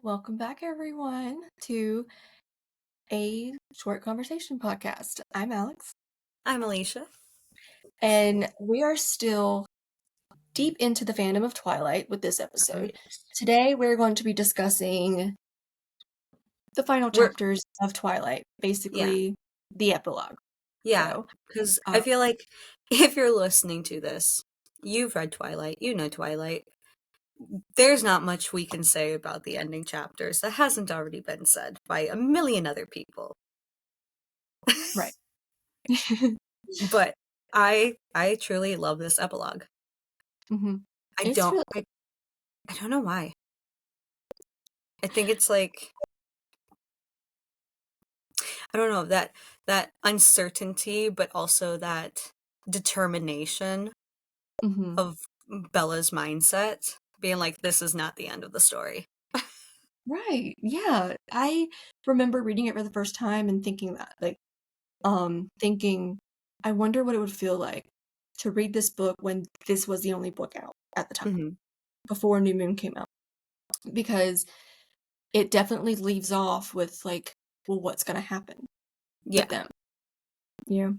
Welcome back, everyone, to a short conversation podcast. I'm Alex, I'm Alicia. and we are still deep into the fandom of Twilight with this episode. Today, we're going to be discussing the final We're chapters of Twilight, yeah, basically the epilogue. yeah, So, because I uh, feel like if you're listening to this, you've read Twilight, you know Twilight. There's not much we can say about the ending chapters that hasn't already been said by a million other people. right. But I truly love this epilogue. hmm I It's don't really, I, I don't know why. I think it's like I don't know that uncertainty, but also that determination mhm. of Bella's mindset, being like, this is not the end of the story. Right. Yeah. I remember reading it for the first time and thinking that, thinking, I wonder what it would feel like to read this book when this was the only book out at the time, Hmm. before New Moon came out. Because it definitely leaves off with, like, well, what's gonna happen Yeah. with them? Yeah.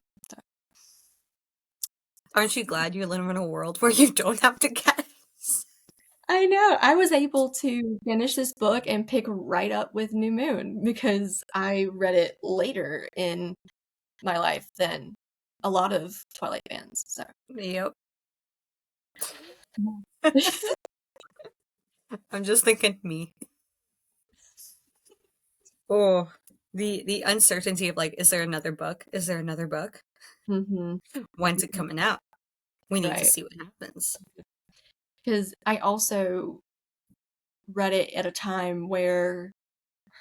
Aren't you glad you live in a world where you don't have to guess? I know. I was able to finish this book and pick right up with New Moon because I read it later in my life than a lot of Twilight fans. So, Yep. yeah. I'm just thinking me. Oh, the uncertainty of like, is there another book? Is there another book? Mhm. When's it coming out? We need to Right. see what happens. Because I also read it at a time where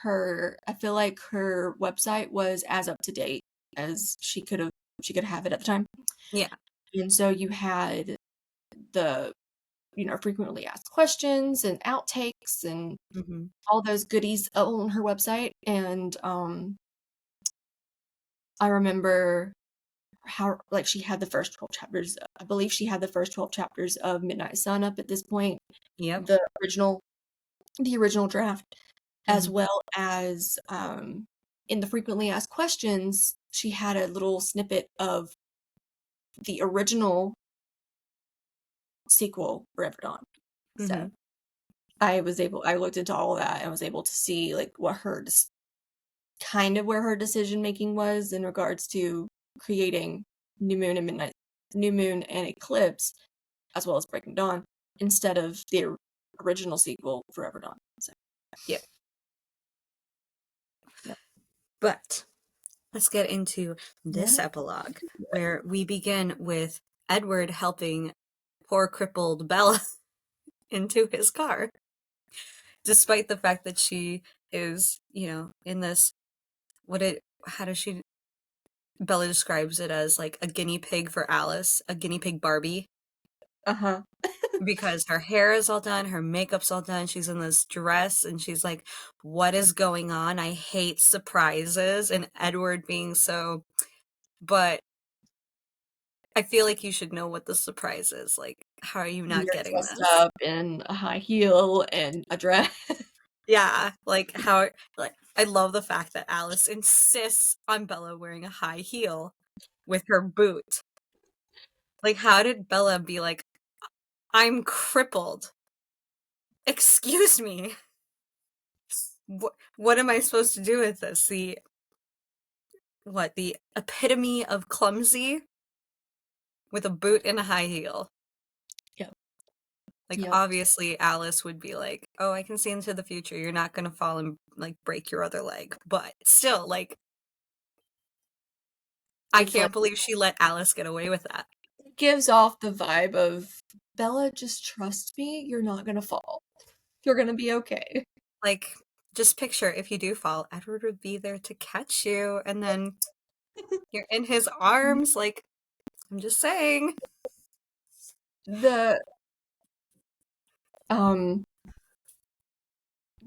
I feel like her website was as up to date as she could have it at the time. Yeah. And so you had the, frequently asked questions and outtakes and Hmm. all those goodies on her website. And I remember how, like, she had the first 12 chapters. I believe she had the first 12 chapters of Midnight Sun up at this point, Yep. the original the original draft, as Hmm. well as in the frequently asked questions, she had a little snippet of the original sequel, Forever Dawn. So Hmm. I looked into all of that and was able to see, like, what kind of where her decision making was in regards to creating New Moon and Eclipse, as well as Breaking Dawn, instead of the original sequel, Forever Dawn. So, Yep. yeah. But let's get into this Yeah. epilogue where we begin with Edward helping poor crippled Bella into his car, despite the fact that she is, in this, how does she, Bella describes it as like a guinea pig for Alice, a guinea pig Barbie, Uh-huh. because her hair is all done, her makeup's all done, she's in this dress, and she's like, what is going on? I hate surprises. And Edward being so, but I feel like you should know what the surprise is. Like, how are you not You're getting dressed this? up in a high heel and a dress. Yeah, like how like I love the fact that Alice insists on Bella wearing a high heel with her boot. Like, how did Bella be like, I'm crippled? Excuse me. What am I supposed to do with this? The epitome of clumsy with a boot and a high heel. Yep. Like, Yep. obviously, Alice would be like, oh, I can see into the future. You're not gonna fall and, like, break your other leg. But still, like, I It's like can't believe she let Alice get away with that. it gives off the vibe of, Bella, just trust me, you're not gonna fall. You're gonna be okay. Like, just picture if you do fall, Edward would be there to catch you, and then you're in his arms. Like, I'm just saying. The um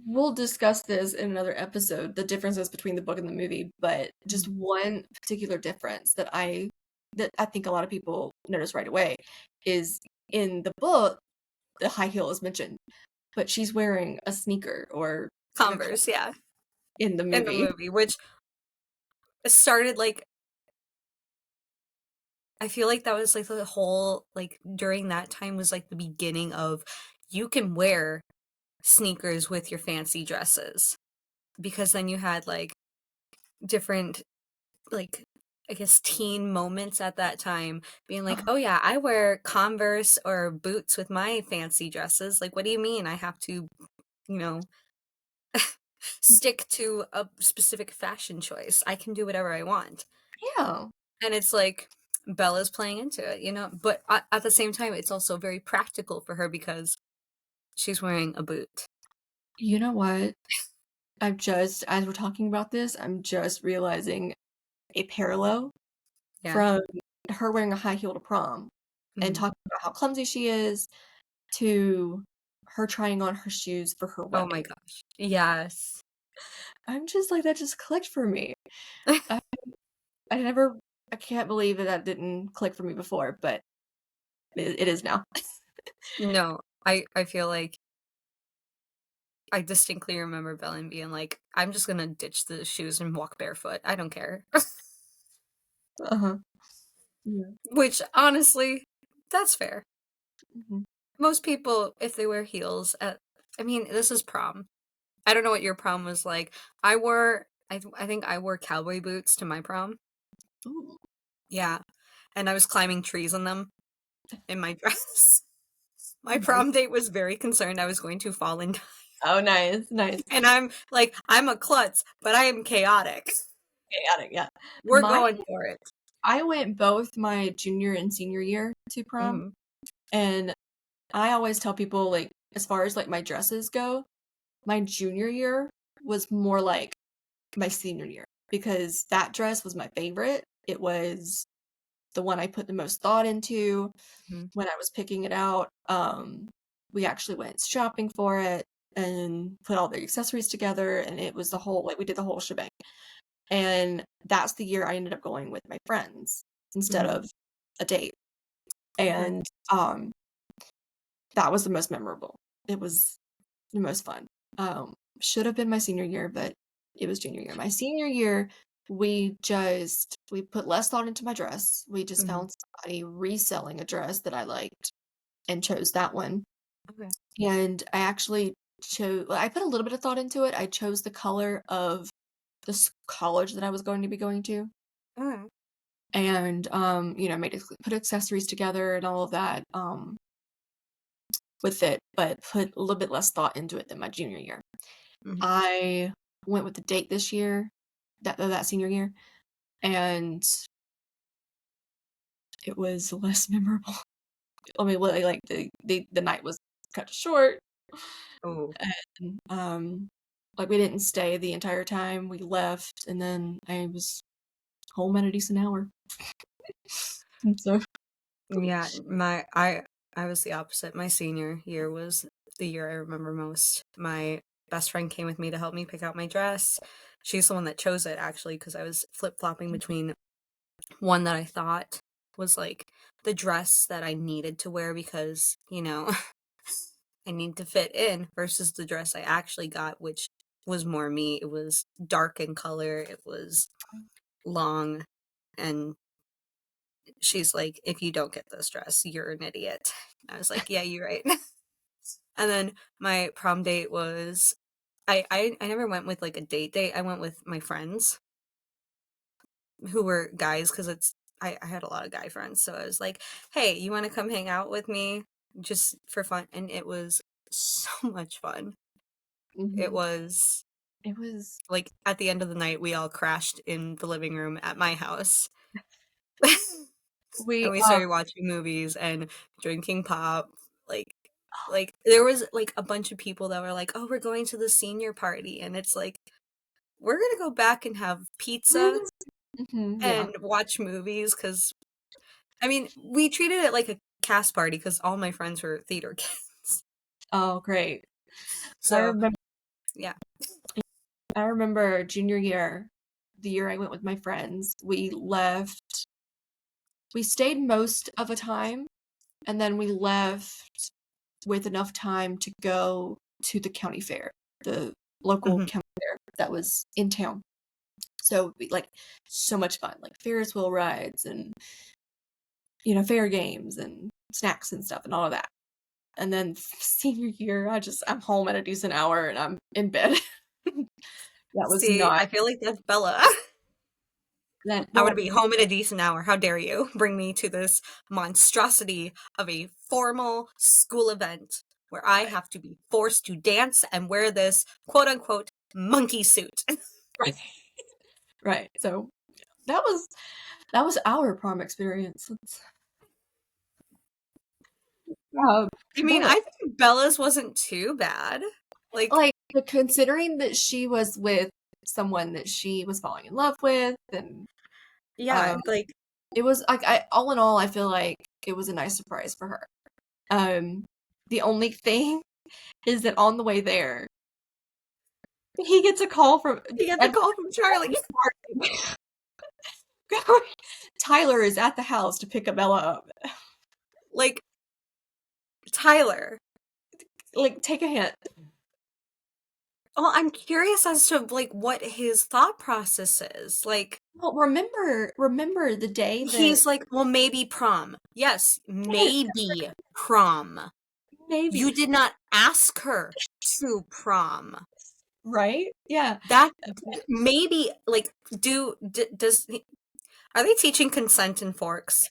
we'll discuss this in another episode, the differences between the book and the movie, but just Mhm. one particular difference that I think a lot of people notice right away is in the book, the high heel is mentioned, but she's wearing a sneaker or Converse, yeah, in the in the movie. movie, which started like I feel like that was like the whole like during that time was like the beginning of you can wear sneakers with your fancy dresses because then you had like different like I guess teen moments at that time being like, Uh, "Oh yeah, I wear Converse or boots with my fancy dresses." Like, what do you mean I have to, you know, stick to a specific fashion choice? I can do whatever I want. yeah. And it's like Bella's playing into it, but at the same time it's also very practical for her because she's wearing a boot. You know what? As we're talking about this, I'm just realizing a parallel Yeah. from her wearing a high heel to prom and Mhm. talking about how clumsy she is to her trying on her shoes for her Oh my wedding. gosh. Yes. I'm just like, that just clicked for me. I, I never, I can't believe that that didn't click for me before, but it is now. No, I feel like I distinctly remember Belen being like, "I'm just gonna ditch the shoes and walk barefoot. I don't care." Uh-huh. Yeah. Which honestly, that's fair. Mhm. Most people, if they wear heels I mean, this is prom. I don't know what your prom was like. I think I wore cowboy boots to my prom. Ooh. Yeah, and I was climbing trees in them in my dress. My Nice. prom date was very concerned I was going to fall and die. Oh, nice, nice. And I'm like, I'm a klutz, but I am chaotic. Chaotic, yeah. We're My going for it. I went both my junior and senior year to prom, Mhm, and I always tell people, like, as far as, like, my dresses go, my junior year was more like my senior year because that dress was my favorite. It was the one I put the most thought into mhm, when I was picking it out. We actually went shopping for it and put all the accessories together, and it was the whole like, we did the whole shebang. And that's the year I ended up going with my friends instead mhm. of a date. Okay. And, that was the most memorable. It was the most fun. Should have been my senior year, but it was junior year. My senior year, we put less thought into my dress. We just Mhm. found somebody reselling a dress that I liked and chose that one. Okay. And I actually I put a little bit of thought into it. I chose the color of this college that I was going to be going to. Okay. And made put accessories together and all of that with it, but put a little bit less thought into it than my junior year. Mhm. I went with the date this year, that senior year, and it was less memorable. I mean, like the night was cut short, Oh, and like we didn't stay the entire time. We left, and then I was home at a decent hour. And so, yeah, I was the opposite. My senior year was the year I remember most. My best friend came with me to help me pick out my dress. She's the one that chose it actually because I was flip-flopping between one that I thought was like the dress that I needed to wear because, I need to fit in versus the dress I actually got, which was more me. It was dark in color, it was long, and she's like, "If you don't get this dress, you're an idiot." I was like, "Yeah, you're right." And then my prom date was I never went with like a date. I went with my friends who were guys because I had a lot of guy friends. So I was like, "Hey, you want to come hang out with me just for fun?" And it was so much fun. It mhm. was It was like at the end of the night, we all crashed in the living room at my house. we And we started watching movies and drinking pop. Like like there was like a bunch of people that were like, "Oh, we're going to the senior party." And it's like, "We're going to go back and have pizza yeah. and watch movies cuz I mean, we treated it like a cast party cuz all my friends were theater kids. Oh, great. I So, remember yeah. I remember junior year, the year I went with my friends, we stayed most of the time, and then we left with enough time to go to the county fair, the local Mhm. county fair that was in town. So like so much fun, like Ferris wheel rides and fair games and snacks and stuff and all of that. And then senior year, I'm home at a decent hour and I'm in bed. That was See, not I feel like that's Bella. that. I would Well, be home in a decent hour. How dare you bring me to this monstrosity of a formal school event where I have to be forced to dance and wear this quote unquote monkey suit. right, right. So that was our prom experience. Um, I mean, but I think Bella's wasn't too bad. Like, like but considering that she was with someone that she was falling in love with, and yeah, um, like it was like I all in all, I feel like it was a nice surprise for her. Um, the only thing is that on the way there, he gets a call from he gets a Edward. call from Charlie. Tyler is at the house to pick Bella up. Like, Tyler. Like, take a hint. Well, I'm curious as to like what his thought process is. Like, Well, remember the day that he's like, well, maybe prom. Yes, yes, maybe prom. maybe You did not ask her to prom. right? Yeah. That maybe like does are they teaching consent in Forks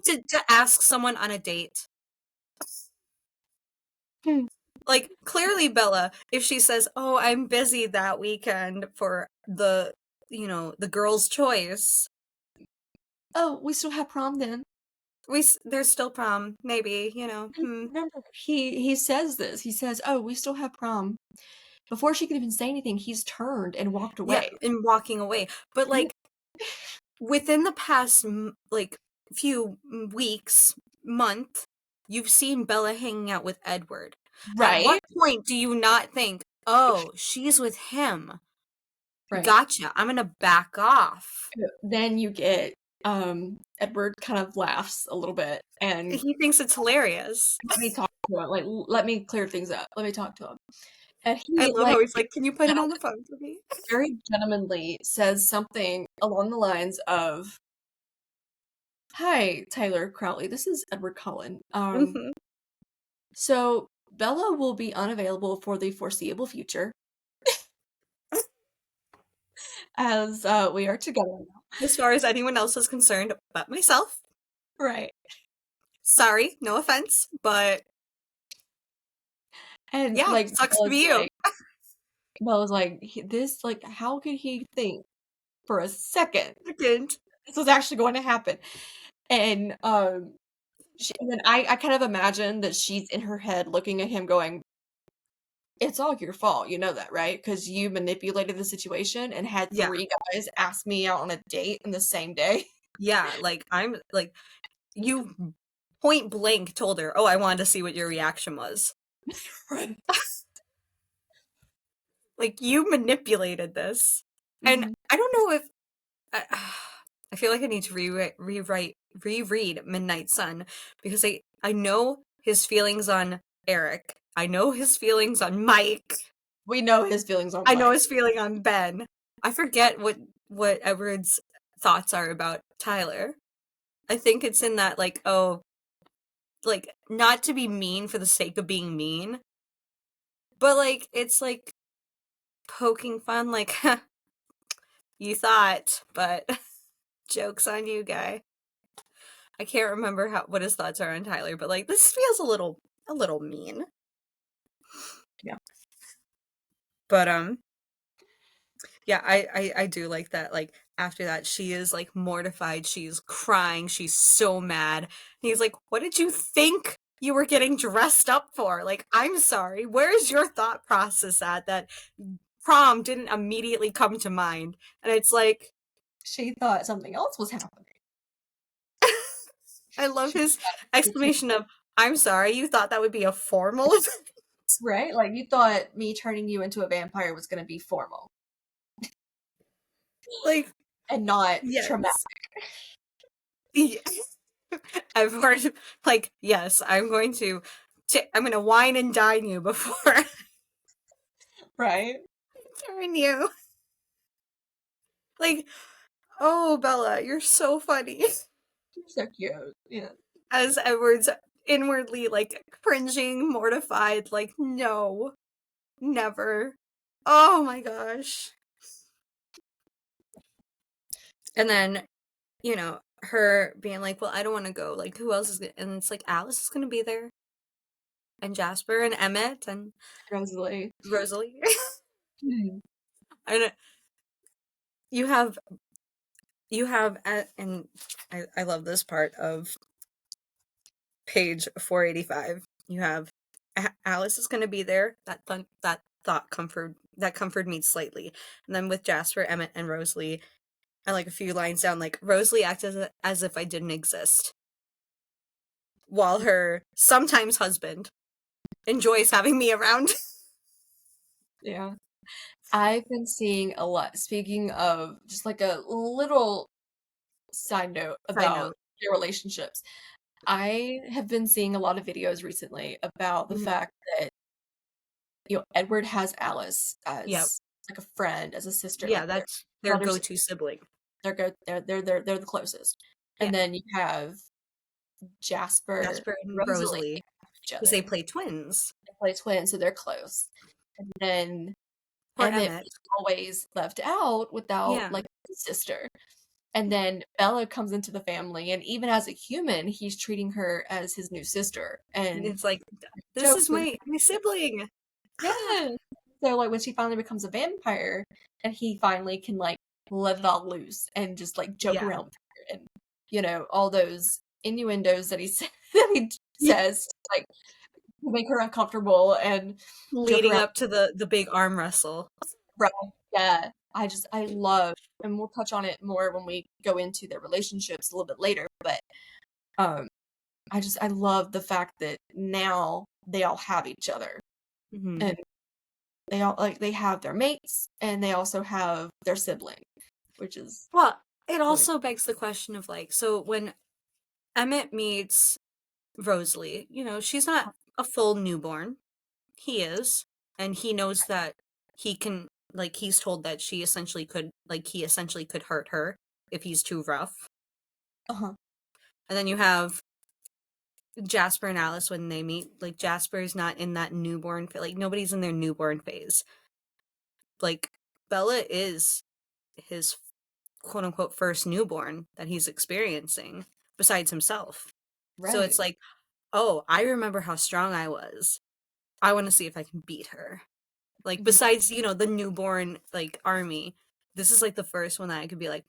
to ask someone on a date? Hmm. Like clearly Bella, if she says, "Oh, I'm busy that weekend for the girl's choice," Oh, we still have prom then. there's still prom, maybe, Remember, he says this. He says, "Oh, we still have prom." Before she can even say anything, he's turned and walked Yeah, away. and walking away. But Yeah. like within the past like few weeks, month, you've seen Bella hanging out with Edward. At Right? what point do you not think, "Oh, she's with him. Right. Gotcha. I'm gonna back off." Then you get Edward kind of laughs a little bit and He thinks it's hilarious. let me talk to him. Like, let me clear things up. Let me talk to him. And I he love how he's like, "Can you put him on the phone for me?" very gentlemanly says something along the lines of, "Hi, Tyler Crowley. This is Edward Cullen. Mhm. So Bella will be unavailable for the foreseeable future as we are together now." As far as anyone else is concerned, but myself. Right. Sorry, no offense, but And yeah, like sucks to be you. Bella's like this, like, how could he think for a second Second. this was actually going to happen? And and then I kind of imagine that she's in her head looking at him going, "It's all your fault, you know that, right? Because you manipulated the situation and had Yeah. 3 guys ask me out on a date in the same day." Yeah, like I'm like you point blank told her, "Oh, I wanted to see what your reaction was." Right. Like you manipulated this. And Mhm. I don't know if I, I feel like I need to reread Midnight Sun because I know his feelings on Eric. I know his feelings on Mike. We know his feelings on I know Mike. his feeling on Ben. I forget what Edward's thoughts are about Tyler. I think it's in that like, oh, like not to be mean for the sake of being mean, but like it's like poking fun like you thought, but joke's on you, guy. I can't remember what his thoughts are on Tyler, but like this feels a little mean. Yeah. But yeah, I do like that. Like after that, she is like mortified. She's crying. She's so mad. And he's like, "What did you think you were getting dressed up for? Like, I'm sorry. Where's your thought process at that prom didn't immediately come to mind?" And it's like, She thought something else was happening. I love She his thought became exclamation of, "I'm sorry. You thought that would be a formal event?" right? Like, you thought me turning you into a vampire was gonna be formal Like, and not traumatic. yes. Yeah. I've heard like, yes, I'm going to wine and dine you before Right? Darn you. Like, oh, Bella, you're so funny. You're so cute. Yeah. As Edward's inwardly, like, cringing, mortified, like, no, never. Oh my gosh. And then, her being like, well, I don't want to go. Like, who else is gonna, and it's like, Alice is going to be there, and Jasper, and Emmett, and Rosalie. Rosalie. Hmm. And you have, and I love this part of page 485. You have Alice is going to be there. That comfort me slightly. And then with Jasper, Emmett, and Rosalie, and like a few lines down, like Rosalie acts as if I didn't exist, while her sometimes husband enjoys having me around. Yeah. I've been seeing a lot. Speaking of just like a little side note Side about note. their relationships, I have been seeing a lot of videos recently about the Mhm. fact that, Edward has Alice Yep. as like a friend, as a sister, Yeah, like they're that's their brother go-to sibling. they're the closest. Yeah. And then you have Jasper Jasper and and Rosalie Rosalie, each because other. they play twins. They play twins, so they're close. And then Poor Emmett Emmett. was always left out without Yeah. like his sister. And then Bella comes into the family, and even as a human, he's treating her as his new sister and It's like, this jokes is with my sibling. Ah. yeah. So like when she finally becomes a vampire, and he finally can like let it all loose and just like joke Yeah. around with her, and all those innuendos that he that he Yeah. says to, like to make her uncomfortable and joke Leading around. up to the big arm wrestle. Right. Yeah. I love, and we'll touch on it more when we go into their relationships a little bit later, but um I love the fact that now they all have each other, Hmm. and they all like they have their mates and they also have their sibling, which is Well, it really also begs the question of like, so when Emmett meets Rosalie, she's not a full newborn. He is, and he knows that he can, like, he's told that he essentially could hurt her if he's too rough. uh-huh. And then you have Jasper and Alice when they meet. Like, Jasper's not in that newborn phase. Like, nobody's in their newborn phase. Like, Bella is his quote unquote first newborn that he's experiencing besides himself. So Right. it's like, oh, I remember how strong I was. I want to see if I can beat her. Like, Mhm. besides, the newborn, like, army, this is like the first one that I could be like,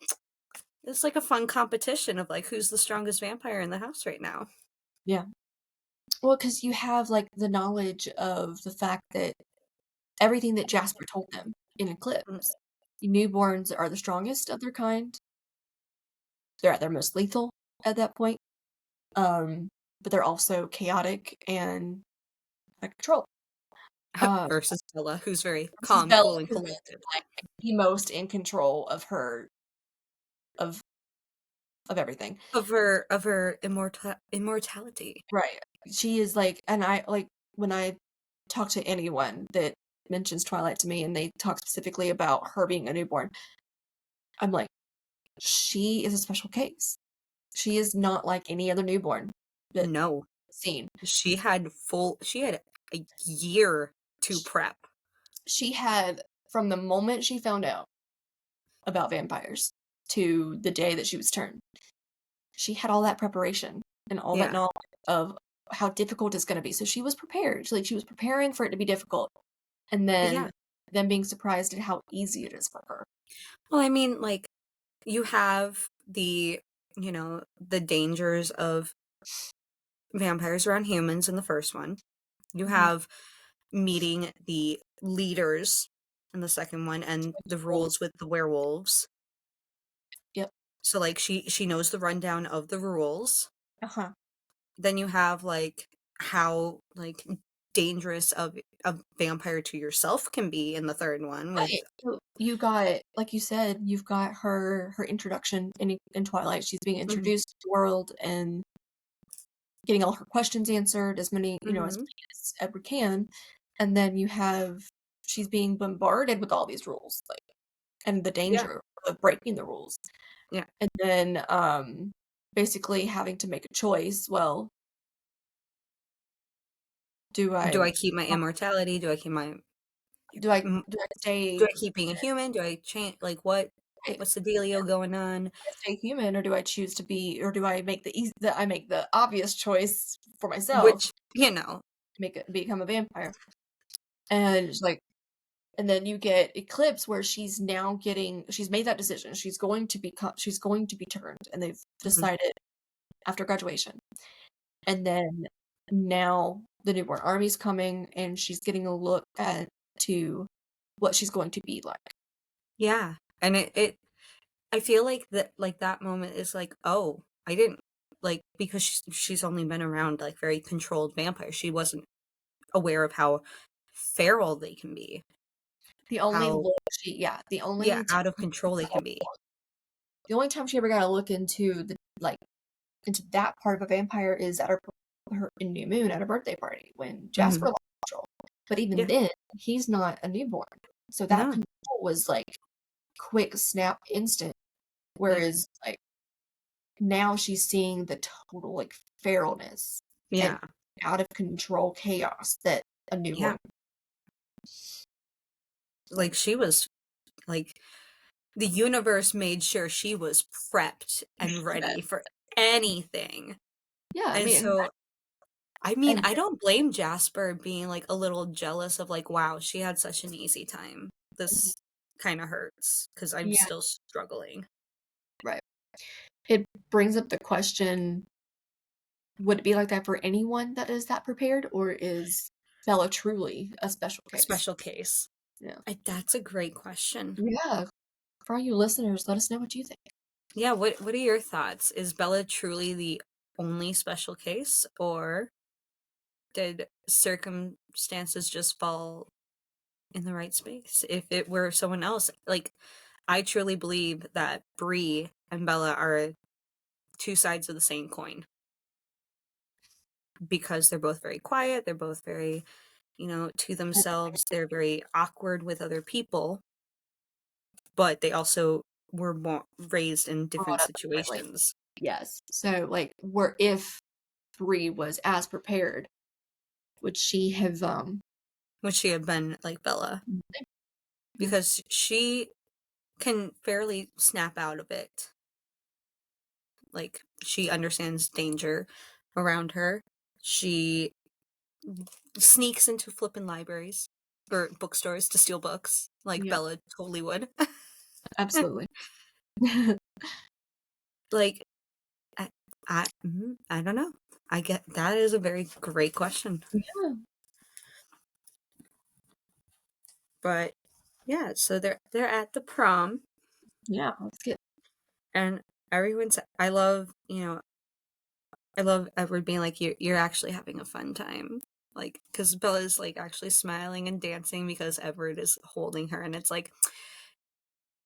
it's like a fun competition of like who's the strongest vampire in the house right now. Yeah. Well, because you have like the knowledge of the fact that everything that Jasper told them in Mm. Eclipse, newborns are the strongest of their kind. They're at their most lethal at that point. Um, but they're also chaotic and out of control. Um, Versus Bella, who's very this is calm, Bella, cool, and who is collected. like the most in control of her of everything. Of her immortality. Right. She is like, and I like when I talk to anyone that mentions Twilight to me and they talk specifically about her being a newborn, I'm like, she is a special case. She is not like any other newborn that No. I've seen. She had a year to prep. She had, from the moment she found out about vampires to the day that she was turned, she had all that preparation and all that Yeah. knowledge of how difficult it's going to be. So she was prepared. Like she was preparing for it to be difficult, and Yeah. then being surprised at how easy it is for her. Well, I mean, like, you have the dangers of vampires around humans in the first one. You Mhm. have meeting the leaders in the second one and the rules with the werewolves. Yep. So like she knows the rundown of the rules. Uh-huh. Then you have like how like dangerous of a vampire to yourself can be in the third one with Right. So you got, like you said, you've got her introduction in Twilight. She's being Mhm, introduced to the world and getting all her questions answered, as mhm, many as Edward can. And then she's she's being bombarded with all these rules, like, and the Yeah. danger of breaking the rules. Yeah. And then, basically having to make a choice. Well, do Do I I keep my immortality? Do I keep my do I m do I do stay I keep being a human? Do I change, like, what's the dealio going on? stay human, or do I choose to be, or do I make I make the obvious choice for myself, Which, you know, make it become a vampire? And it's like, and then you get Eclipse where she's made that decision. She's going to be turned, and they've mhm. decided after graduation. And then now the newborn army's coming, and she's getting a look at to what she's going to be like. Yeah. And I feel like that moment is like, oh, I didn't, like, because she's only been around like very controlled vampires. She wasn't aware of how feral they can be, The only how, look yeah, out of control they can be. the only time she ever got to look into into that part of a vampire is at her in New Moon at a birthday party when Jasper Mhm. lost control. But even Yeah. then, he's not a newborn, so that No. control was like quick, snap, instant. Yeah. Whereas like now she's seeing the total like feralness and Yeah. out of control chaos that a Yeah. newborn like Like, she was, like, the universe made sure she was prepped and ready for anything. yeah, I And mean, so, I mean, and I don't blame Jasper being, like, a little jealous of, like, wow, she had such an easy time. mhm, This kinda hurts because 'cause I'm yeah, still struggling. right. It brings up the question, would it be like that for anyone that is that prepared, or is Bella truly a special case? Special case. Yeah. That's a great question. Yeah. For all you listeners, let us know what you think. Yeah, what are your thoughts? Is Bella truly the only special case, or did circumstances just fall in the right space? If it were someone else, like, I truly believe that Bree and Bella are two sides of the same coin because they're both very quiet, they're both very, to themselves, they're very awkward with other people, but they also were raised in different Brought up differently. situations. Yes. So, like, where if Bree was as prepared, would she have Would she have been like Bella? yeah, Because she can fairly snap out of it. Like, she understands danger around her. She sneaks into flippin' libraries or bookstores to steal books, like yeah, Bella totally would. absolutely. Like, I don't know. I get that is a very great question, Yeah, but yeah. So they're at the prom, yeah, let's get and everyone's. I love Edward being like, you're actually having a fun time. Like, because Bella's like actually smiling and dancing because Edward is holding her, and it's like,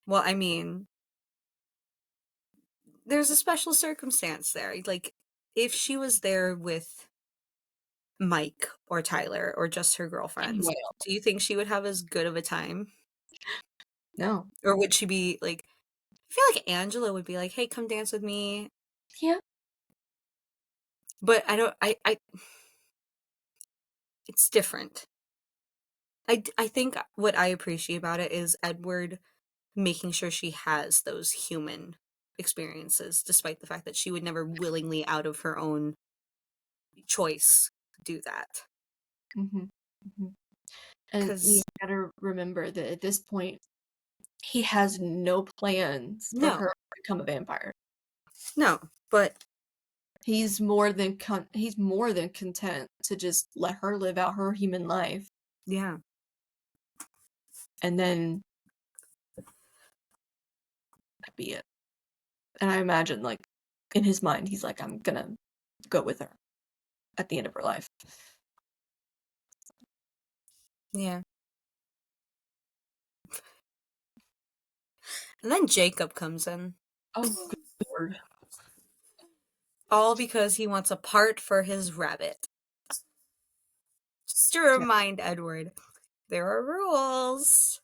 well, I mean, there's a special circumstance there. Like, if she was there with Mike or Tyler or just her girlfriends, anyway. do you think she would have as good of a time? No. Or would she be like, I feel like Angela would be like, hey, come dance with me. Yeah. But I don't, it's different. I think what I appreciate about it is Edward making sure she has those human experiences, despite the fact that she would never willingly, out of her own choice, do that. Mhm. Mhm. And you Because, gotta remember that at this point, he has no plans for no, her to become a vampire. no, but He's more than content to just let her live out her human life, yeah, and then that be it. And I imagine, like, in his mind, he's like, "I'm gonna go with her at the end of her life." yeah. And then Jacob comes in, Oh, good lord. all because he wants a part for his rabbit. Just to Yeah. remind Edward there are rules.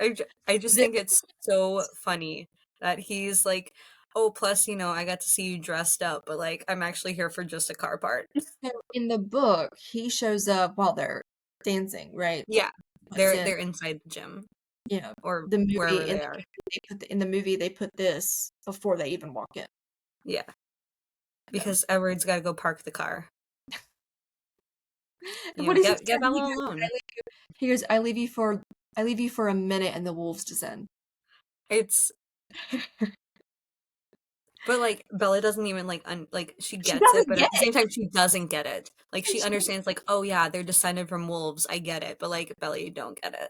I just The- think it's so funny that he's like, oh, plus, I got to see you dressed up, but like, I'm actually here for just a car part. so in the book, he shows up while they're dancing, right? Yeah, Puts they're in, they're inside the gym you know, or the movie wherever they are. in the movie they put this before they even walk in. Yeah, So. because Edward's got to go park the car. And what does he Get say? Bella alone. He goes, I leave you for a minute and the wolves descend. It's But like Bella doesn't even like she She gets it, doesn't but get at the it. same time she doesn't get it. Like she She- understands like, oh yeah, they're descended from wolves. I get it. But like Bella, you don't get it.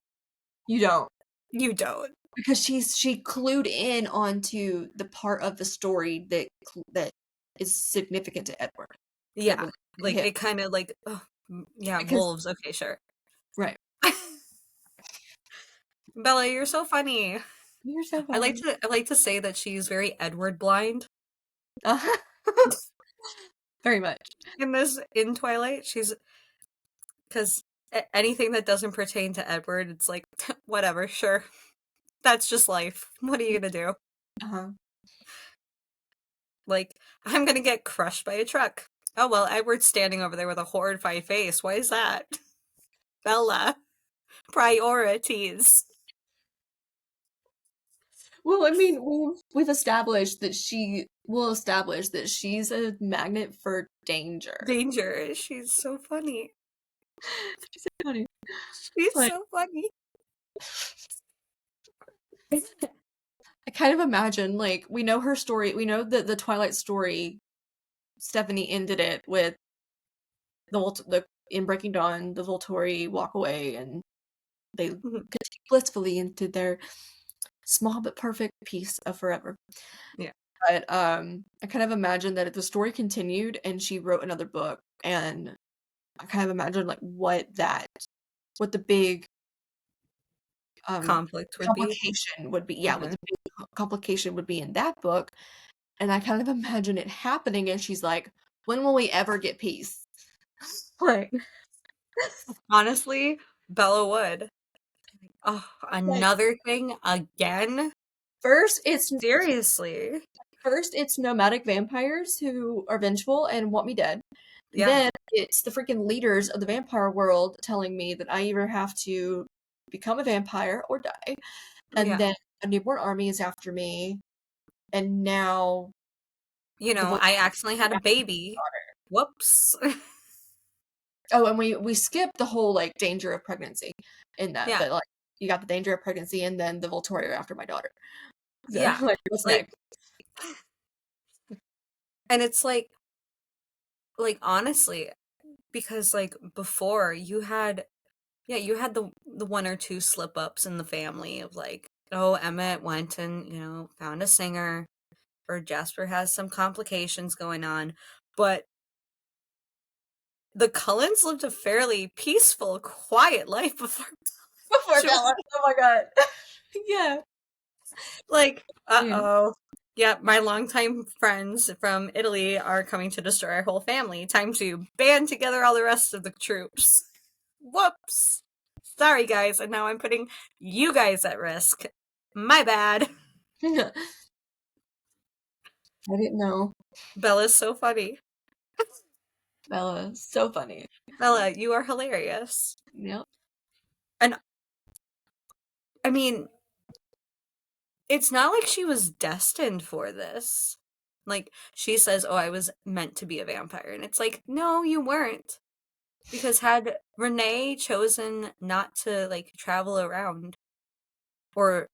You don't. You don't. Because she clued in onto the part of the story that is significant to Edward. That Yeah. relates to Like him. it kind of like oh, yeah, Because wolves. Okay, sure. right. Bella, you're so funny. You're so I like funny. to I like to say that she's very Edward blind Uh-huh. Very much. in Twilight. She's because anything that doesn't pertain to Edward, it's like whatever, sure. That's just life. What are you gonna do? Uh-huh. Like, I'm gonna get crushed by a truck. Oh well, Edward's standing over there with a horrified face. Why is that? Bella. Priorities. Well, I mean, we've established that she's a magnet for danger. Danger. She's so funny. She's so funny. She's Like so funny. I kind of imagine, like, we know her story. We know that the Twilight story, Stephanie ended it with the in Breaking Dawn, the Volturi walk away and they Mhm. continue blissfully into their small but perfect peace of forever. Yeah. But I kind of imagine that if the story continued and she wrote another book, and I kind of imagine like what the big um Conflict would be. complication would be. Yeah, what Mhm. the big complication would be in that book. And I kind of imagine it happening, and she's like, "When will we ever get peace?" Like, Honestly, Bella would. Oh, like another thing again? first it's Seriously. first it's nomadic vampires who are vengeful and want me dead. Yeah. Then it's the freaking leaders of the vampire world telling me that I either have to become a vampire or die. And Yeah. then a newborn army is after me. And now the I accidentally had a baby. daughter. Whoops. Oh, and we skipped the whole like danger of pregnancy in that. Yeah. But like you got the danger of pregnancy and then the Volturi are after my daughter. So Yeah. like what's Like, next? and it's like honestly, because like before you had the one or two slip ups in the family of like, oh, Emmett went and found a singer, or Jasper has some complications going on, but the Cullens lived a fairly peaceful, quiet life before Before Joel. Bella. Oh my god. Yeah. Like, Yeah. uh-oh. Yeah, my longtime friends from Italy are coming to destroy our whole family. Time to band together all the rest of the troops. Whoops. Sorry, guys, and now I'm putting you guys at risk. My bad. I didn't know. Bella's so funny. Bella, so funny. Bella, you are hilarious. Yep. And I mean, it's not like she was destined for this. Like, she says, oh, I was meant to be a vampire. And it's like, no, you weren't. Because had Renee chosen not to, like, travel around, or,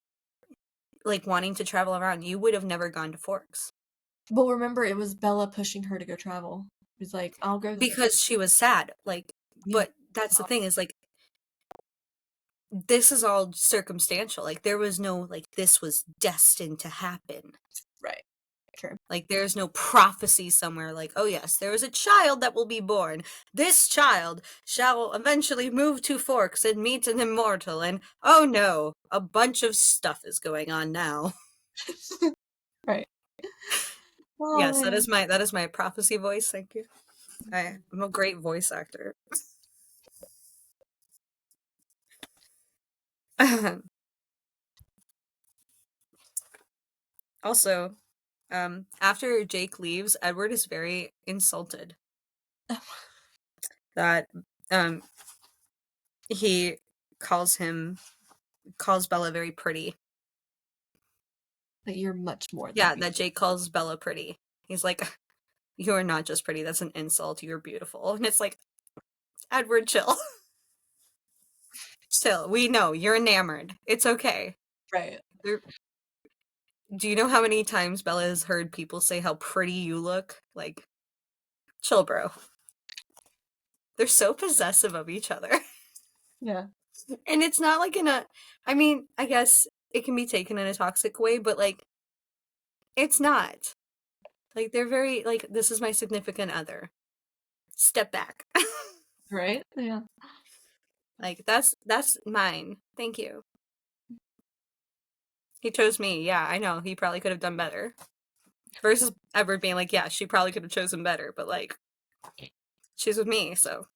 like, wanting to travel around, you would have never gone to Forks. But remember, it was Bella pushing her to go travel. It was like, I'll go. Because she was sad. Like, Yeah. but that's the thing is, like, this is all circumstantial. Like, there was no, like, this was destined to happen. Right. True. Like, there's no prophecy somewhere like, oh yes, there is a child that will be born. This child shall eventually move to Forks and meet an immortal, and oh no, a bunch of stuff is going on now. Right. Oh Yes, that man. is my prophecy voice, thank you. I'm a great voice actor. Also, after Jake leaves, Edward is very insulted that um he calls him calls Bella very pretty. But you're much more than Yeah, beautiful. that Jake calls Bella pretty. He's like, "You're not just pretty, that's an insult. You're beautiful." And it's like, Edward, chill. Chill. We know you're enamored. It's okay. Right. There- Do you know how many times Bella has heard people say how pretty you look? Like, chill, bro. They're so possessive of each other. Yeah. And it's not like in a, I mean, I guess it can be taken in a toxic way, but like, it's not. Like, they're very, like, this is my significant other. Step back. Right? Yeah. Like, that's mine. Thank you. He chose me. Yeah, I know. He probably could have done better. Versus Edward being like, yeah, she probably could have chosen better, but like, she's with me, so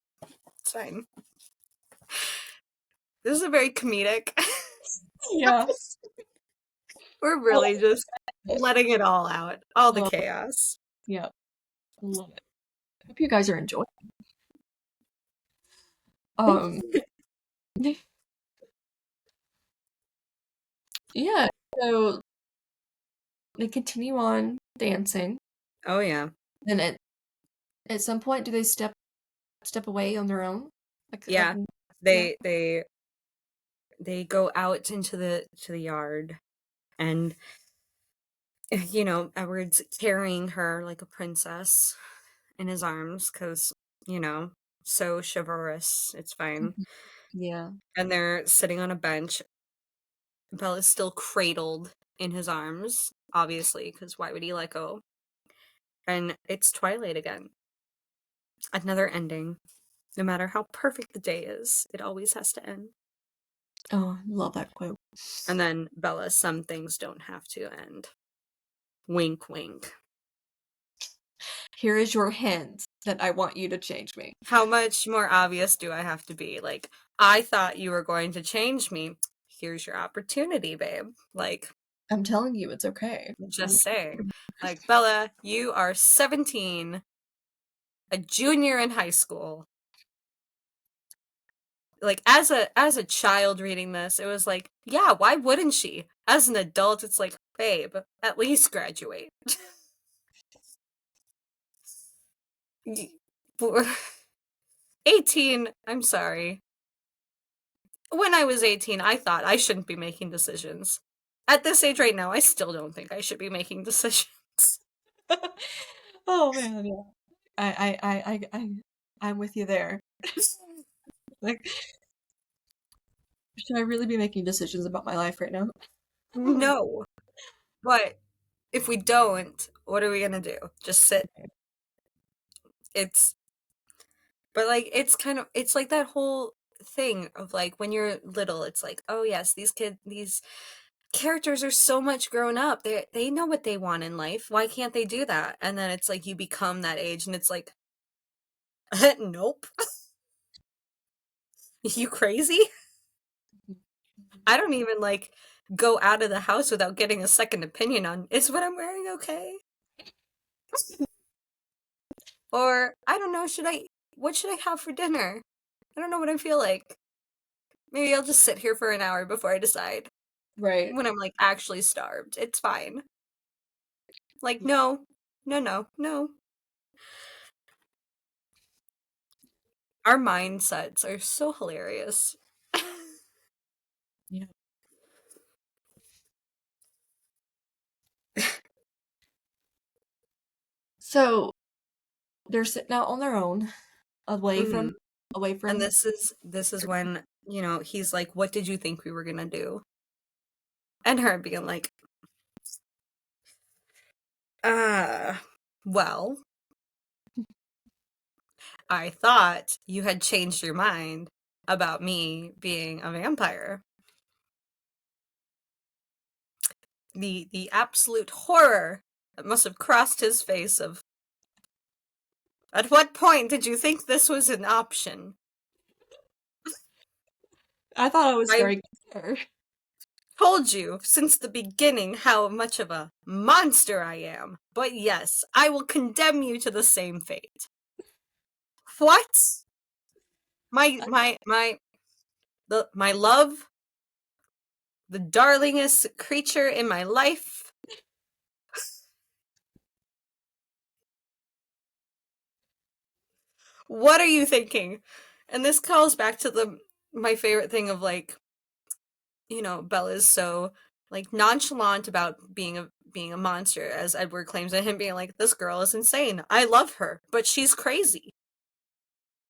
it's fine. This is a very comedic. Yeah. We're I really just it. letting it all out, all the Love it. chaos. Yeah. Love it. Hope you guys are enjoying. Um yeah, so they continue on dancing. Oh yeah, Then at some point do they step away on their own? Like yeah. yeah. They go out into the yard, and Edward's carrying her like a princess in his arms because so chivalrous. It's fine. Mhm. Yeah. And they're sitting on a bench. Bella's still cradled in his arms, obviously, because why would he let go? And it's Twilight again. Another ending. No matter how perfect the day is, it always has to end. Oh, love that quote. And then Bella, some things don't have to end. Wink, wink. Here is your hint that I want you to change me. How much more obvious do I have to be? Like, I thought you were going to change me. Here's your opportunity, babe. Like, I'm telling you, it's okay. just saying. Like, Bella, you are 17, a junior in high school. Like, as a child reading this, it was like, yeah, why wouldn't she? As an adult, it's like, babe, at least graduate. For 18, I'm sorry. When I was 18, I thought I shouldn't be making decisions. At this age right now, I still don't think I should be making decisions. Oh man, yeah. I'm with you there. Like, should I really be making decisions about my life right now? No. But if we don't, what are we gonna do? Just sit? It's But like it's like that whole thing of like when you're little, it's like, oh yes, these characters are so much grown up. They know what they want in life. Why can't they do that? And then it's like you become that age and it's like, nope. You crazy? I don't even like go out of the house without getting a second opinion on is what I'm wearing okay? Or I don't know, what should I have for dinner? I don't know what I feel like. Maybe I'll just sit here for an hour before I decide. Right. When I'm like actually starved. It's fine. Like, no, no, no, no. Our mindsets are so hilarious. Yeah. So they're sitting out on their own, away from Hmm. away And from this is when, he's like, what did you think we were gonna do? And her being like, uh, well, I thought you had changed your mind about me being a vampire. The absolute horror that must have crossed his face of at what point did you think this was an option? I thought I was I very Told you since the beginning how much of a monster I am. But yes, I will condemn you to the same fate. What? My love, the darlingest creature in my life. What are you thinking? And this calls back to the my favorite thing of like, Bella's so like nonchalant about being a monster, as Edward claims, and him being like, this girl is insane. I love her, but she's crazy.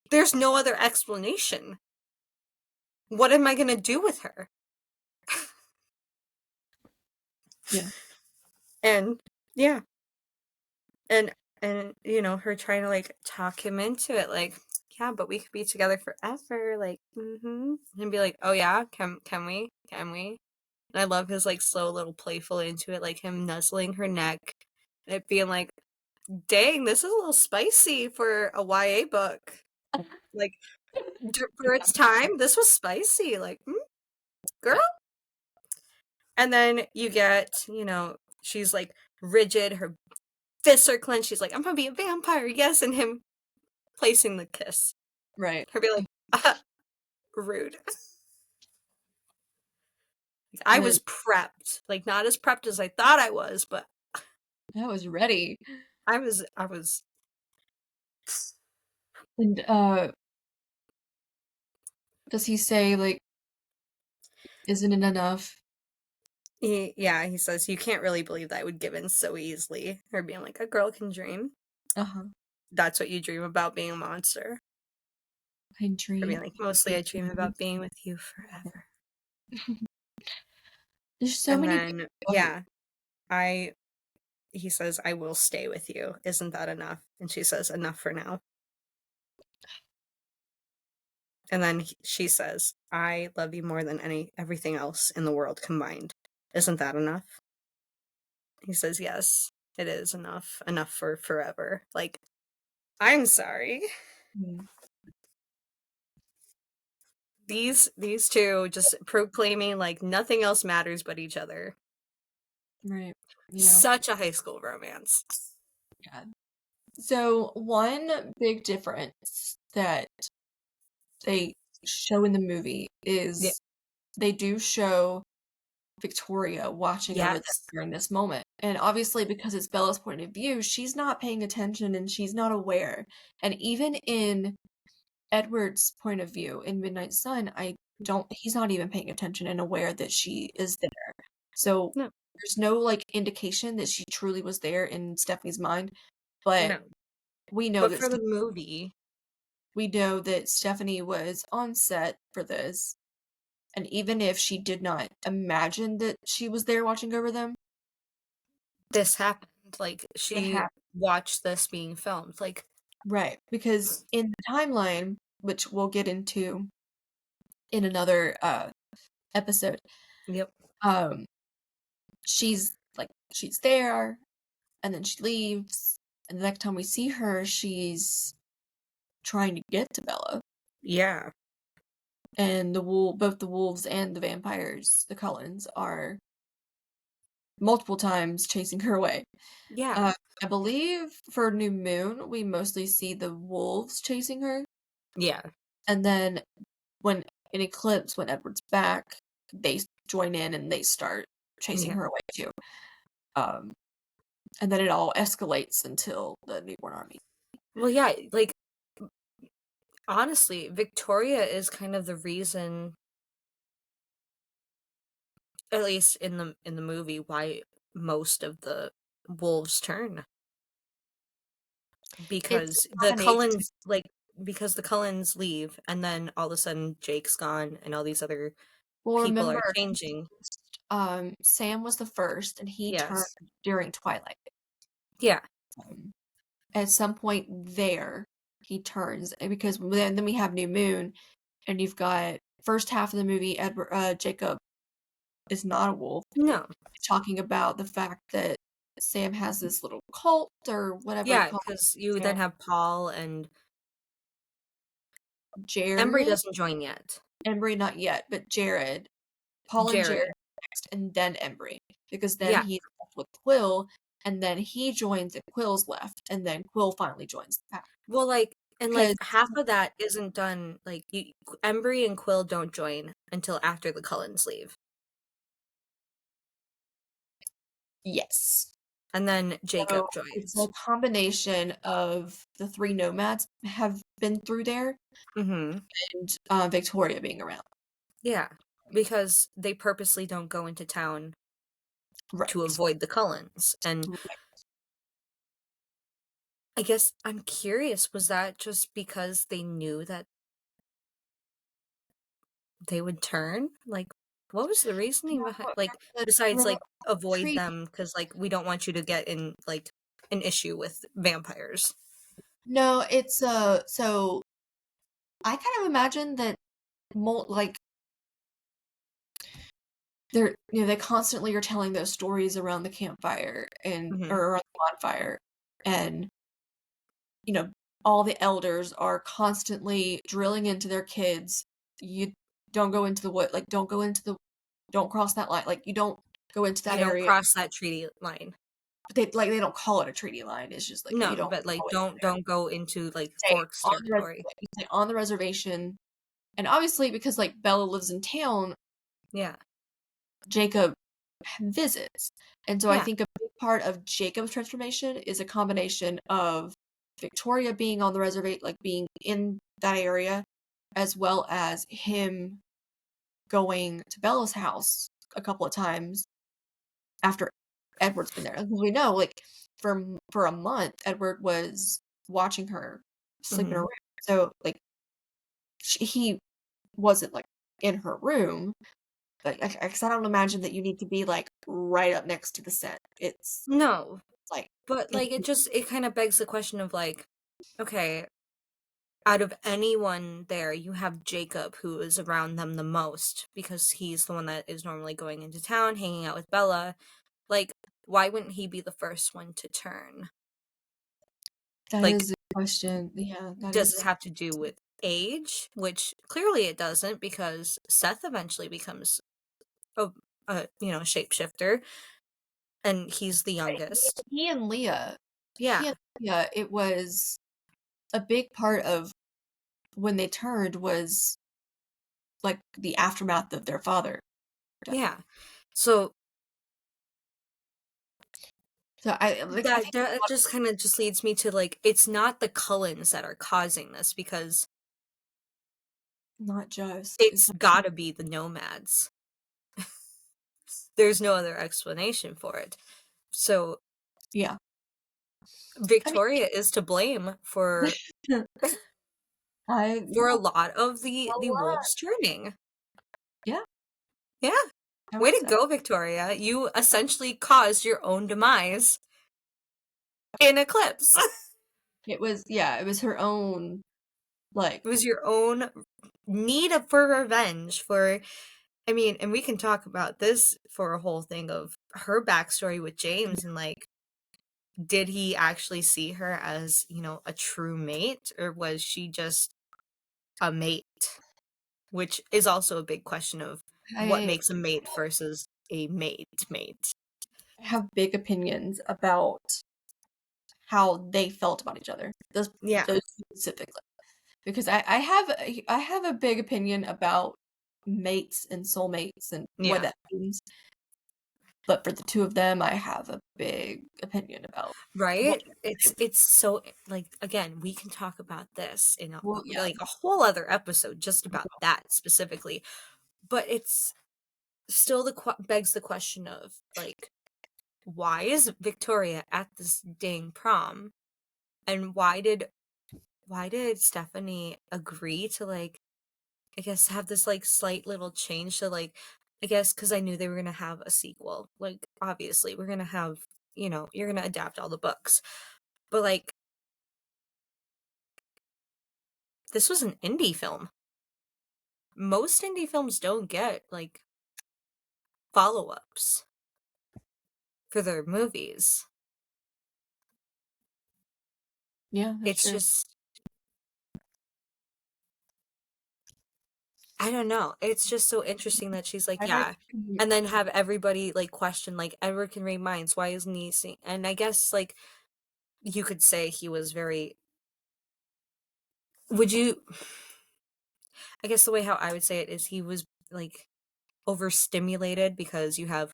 There's no other explanation. What am I gonna do with her? Yeah. And yeah, and her trying to like talk him into it, like, yeah, but we could be together forever, like, and be like, oh yeah, can we? And I love his like slow little playful into it, like him nuzzling her neck, and it being like, dang, this is a little spicy for a YA book. Like, for its time, this was spicy. Like, girl. And then you get, she's like rigid, her fists are clenched. She's like, I'm gonna be a vampire, yes. And him placing the kiss. Right. Her be like, rude. I And then was prepped. Like, not as prepped as I thought I was, but I was ready. I was. And does he say like, isn't it enough? He says, you can't really believe that I would give in so easily. Her being like, a girl can dream. Uh-huh. That's what you dream about, being a monster. I Her dream. being like, mostly I dream about being with you forever. There's so And many then, people. yeah, he says, I will stay with you. Isn't that enough? And she says, enough for now. And then she says, I love you more than everything else in the world combined. Isn't that enough? He says, yes, it is enough. Enough for forever. Like, I'm sorry. Mm, These two just proclaiming like nothing else matters but each other. right. Yeah. Such a high school romance. Yeah. So one big difference that they show in the movie Yeah. is they do show Victoria watching over them Yes. during this moment. And obviously, because it's Bella's point of view, she's not paying attention and she's not aware. And even in Edward's point of view in Midnight Sun, he's not even paying attention and aware that she is there. So No. there's no like indication that she truly was there in Stephanie's mind, but No. we know But that for the movie, Stephanie was on set for this. And even if she did not imagine that she was there watching over them, this happened. Like, it she happened. watched this being filmed. Like, Right. Because in the timeline, which we'll get into in another episode, yep. um, she's there, and then she leaves, and the next time we see her, she's trying to get to Bella. Yeah. And both the wolves and the vampires, the Cullens, are multiple times chasing her away. Yeah. I believe for New Moon, we mostly see the wolves chasing her, Yeah. and then when in Eclipse, when Edward's back, they join in and they start chasing Yeah. her away too. Um, and then it all escalates until the newborn army. Well, yeah, like, honestly, Victoria is kind of the reason, at least in the movie, why most of the wolves turn. It's Because a combination. because the Cullens leave, and then all of a sudden Jake's gone and all these other Well, people are remember, changing. Sam was the first, and he turned Yes. during Twilight. Yeah. Um, at some point there, he turns, and because then we have New Moon, and you've got first half of the movie. Jacob is not a wolf. No. Talking about the fact that Sam has this little cult or whatever he Yeah, calls because you it. then have Paul and Embry Jared, doesn't join yet. Embry not yet, but Jared. Paul and Jared Jared. next, and then Embry, because then Yeah. he's left with Quill, and then he joins and Quill's left, and then Quill finally joins the pack. Well, like, and like Because half of that isn't done. Like, Embry and Quill don't join until after the Cullens leave, yes. and then So Jacob it's a joins. combination of the three nomads have been through there, Mm-hmm. and Victoria being around. Yeah, because they purposely don't go into town to Right. avoid the Cullens. And Right. I guess I'm curious, was that just because they knew that they would turn? Like, what was the reasoning behind, like, besides The like avoid treaty. them because like we don't want you to get in like an issue with vampires. No, it's so I kind of imagine that like they constantly are telling those stories around the campfire and or Hmm. around the bonfire, and you know all the elders are constantly drilling into their kids. You don't go into the wood, like don't cross that line, like you don't go into You that don't area. cross that treaty line. But they don't call it a treaty line. It's just like you No, don't but like go in don't go into like stay Forks on the territory. you stay on the reservation. And obviously because like Bella lives in town, Yeah. Jacob visits. And so I Yeah. think a big part of Jacob's transformation is a combination of Victoria being on the reservation, like being in that area, as well as him going to Bella's house a couple of times after Edward's been there. Because we know, like, for a month, Edward was watching her sleep in her Hmm. room. So, like, he wasn't like in her room. But I don't imagine that you need to be like right up next to the set. It's No, like but if like you, it kind of begs the question of like, okay, out of anyone there, you have Jacob who is around them the most because he's the one that is normally going into town, hanging out with Bella. Like, why wouldn't he be the first one to turn? that Like, is a question. Yeah, that does it is. have to do with age? Which clearly it doesn't because Seth eventually becomes a, shapeshifter and he's the youngest. He and Leah, he Yeah. and Leah, it was a big part of when they turned was like the aftermath of their father death. Yeah. So So I think that just kind of just leads me to like it's not the Cullens that are causing this because not just it's got to be the nomads. There's no other explanation for it. So yeah. I Victoria is to blame mean, I for a yeah, lot of a the lot. wolves turning. Yeah, Yeah. I Way would to say go, Victoria. You essentially caused your own demise in Eclipse. it was. Yeah, it was her own like. It was your own need for revenge for, I mean, and we can talk about this for a whole thing of her backstory with James and like, did he actually see her as, a true mate or was she just a mate? Which is also a big question of what I makes a mate versus a mate. have big opinions about how they felt about each other. Yeah. Those specifically, because I have a big opinion about mates and soulmates and what Yeah. that means. But for the two of them, I have a big opinion about what. Right? It's so like again, we can talk about this in Well, yeah, like a whole other episode just about that specifically. But it's still begs the question of like why is Victoria at this dang prom and why did Stephanie agree to like I guess have this like slight little change to like I guess cuz I knew they were going to have a sequel. Like obviously, we're going to have, you're going to adapt all the books. But like this was an indie film. Most indie films don't get like follow-ups for their movies. yeah, that's It's true. just I don't know. It's just so interesting that she's like, I don't yeah. And then have everybody like question, like, Edward can read minds. Why isn't he seeing? And I guess like you could say he was very, would you, I guess the way how I would say it is he was like overstimulated because you have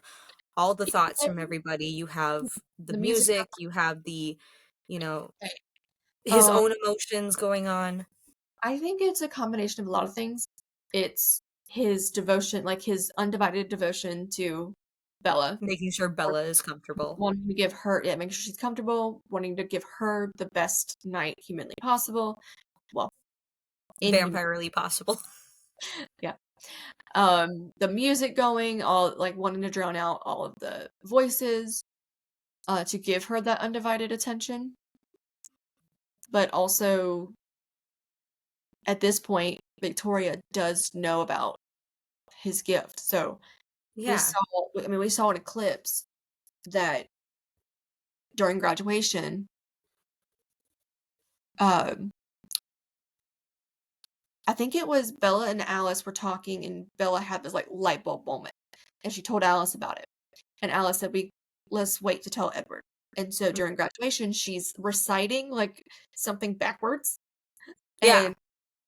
all the thoughts from everybody. You have the the music. music, you have the, you know, his Um, own emotions going on, I think it's a combination of a lot of things. It's his devotion, like his undivided devotion to Bella, making sure or Bella is comfortable, wanting to give her, yeah, making sure she's comfortable, wanting to give her the best night humanly possible. Well, inhuman, vampirely possible. yeah. The music going, all like wanting to drown out all of the voices, to give her that undivided attention, but also at this point, Victoria does know about his gift. So we Yeah. saw, I mean, we saw an eclipse that during graduation, um, I think it was Bella and Alice were talking, and Bella had this like light bulb moment, and she told Alice about it. And Alice said, let's wait to tell Edward." And so Mm. during graduation, she's reciting like something backwards Yeah. and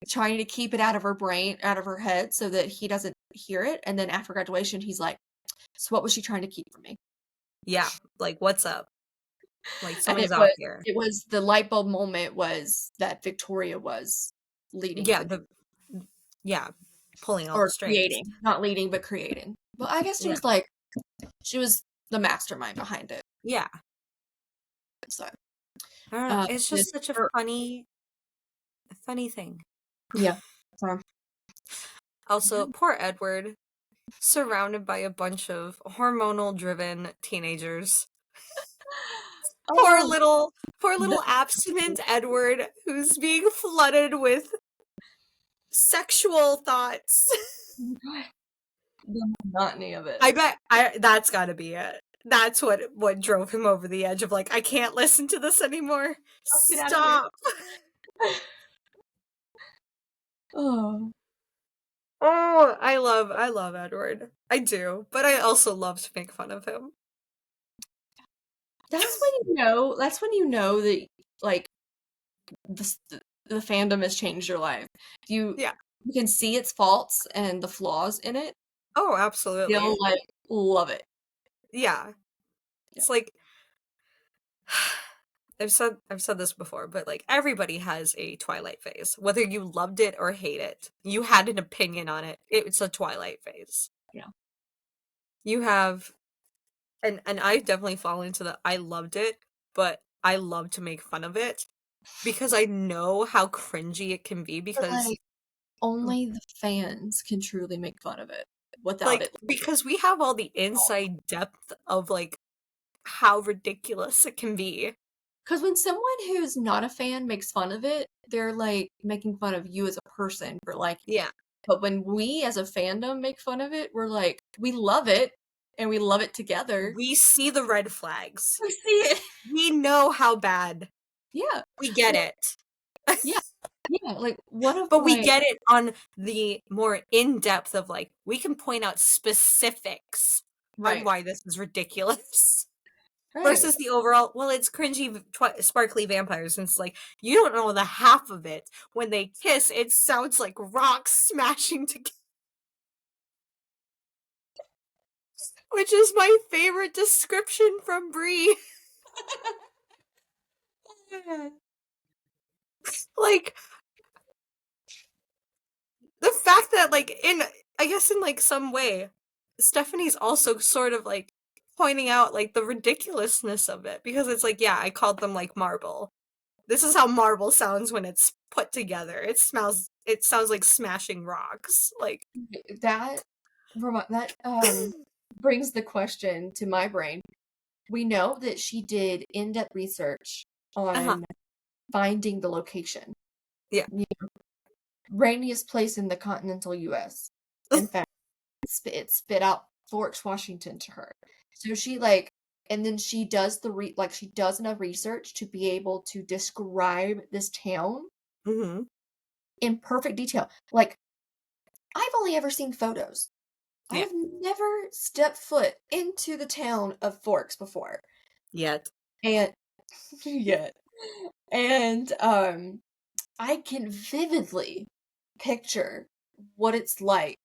trying to keep it out of her brain, out of her head, so that he doesn't hear it. And then after graduation, he's like, "So what was she trying to keep from me?" Yeah. Like, what's up? Like, And something's off here. it was the light bulb moment was that Victoria was leading Yeah. the, Yeah. Pulling all the or strings. creating, not leading, but creating. Well, I guess Yeah. she was the mastermind behind it. Yeah. So, I don't know. It's this, just such a er, funny thing. yeah. So, Also, poor Edward, surrounded by a bunch of hormonal driven teenagers. oh, Poor the, little abstinent Edward who's being flooded with sexual thoughts. the monotony of it. I bet that's gotta be it. That's what drove him over the edge of like, I can't listen to this anymore. Let's get out of here. Stop. Oh, Oh, I love Edward. I do, but I also love to make fun of him. that's when you know. That's when you know that like the fandom has changed your life. You Yeah. you can see its faults and the flaws in it. Oh, Still absolutely. like love it. Yeah. Yeah. It's like I've said this before, but like everybody has a Twilight phase. Whether you loved it or hate it, you had an opinion on it. It's a Twilight phase. Yeah. You have and I definitely fall into the I loved it, but I love to make fun of it because I know how cringy it can be But because like only the fans can truly make fun of it without like it. because we have all the inside depth of like how ridiculous it can be. Because when someone who's not a fan makes fun of it, they're like making fun of you as a person for liking it. Yeah. But when we as a fandom make fun of it, we're like, we love it and we love it together. We see the red flags. We see it. We know how bad. Yeah. We get Well, it. yeah. Yeah. Like one of But we my get it on the more in-depth of like we can point out specifics on right. why this is ridiculous Right. versus the overall, well, it's cringy sparkly vampires, and it's like you don't know the half of it. When they kiss, it sounds like rocks smashing together, which is my favorite description from Brie. Like the fact that like in I guess in like some way Stephanie's also sort of like pointing out like the ridiculousness of it because it's like yeah, I called them like marble. This is how marble sounds when it's put together. It sounds like smashing rocks. Like That that brings the question to my brain. We know that she did in-depth research uh-huh. on finding the location. Yeah. Rainiest place in the continental US. In fact, it spit out Forks, Washington to her. So she like, and then she does she does enough research to be able to describe this town Mhm. in perfect detail. Like I've only ever seen photos. I Yeah. have never stepped foot into the town of Forks before, Yet. and yet, and, I can vividly picture what it's like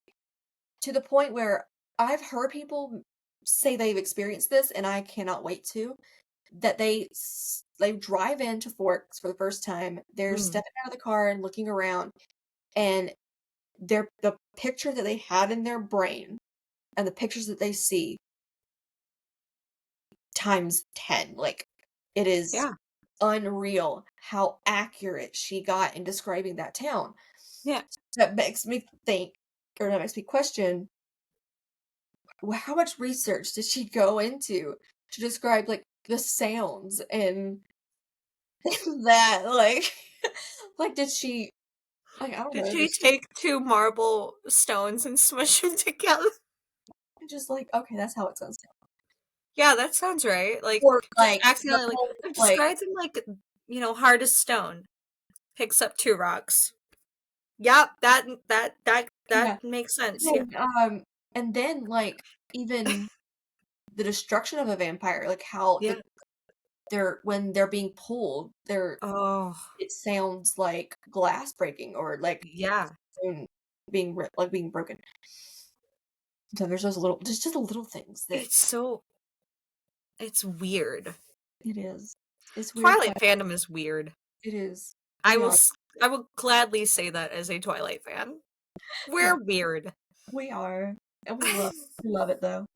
to the point where I've heard people say they've experienced this, and I cannot wait to, that they drive into Forks for the first time, they're Mm. stepping out of the car and looking around, and the picture that they had in their brain and the pictures that they see times 10, like, it is Yeah. unreal how accurate she got in describing that town. Yeah. That makes me think, or that makes me question, how much research did she go into to describe, like, the sounds and that, like like, did she like, I don't Did know, she did she take two marble stones and smush them together? just like, "Okay, that's how it sounds now." Yeah, that sounds right. Like, Or, just like, the accidentally, like, whole, I've like described him like, hardest stone. Picks up two rocks. Yep, that yeah, makes sense. Yeah. and then, like, even the destruction of a vampire, like, how Yeah. they're when they're being pulled, Oh, it sounds like glass breaking or, like, yeah. stone being broken. So there's just little things that It's so it's weird. it is. It's weird, Twilight but fandom is weird. it is. I We will are. s I will gladly say that as a Twilight fan. Yeah, We're weird. we are, and we love it, though.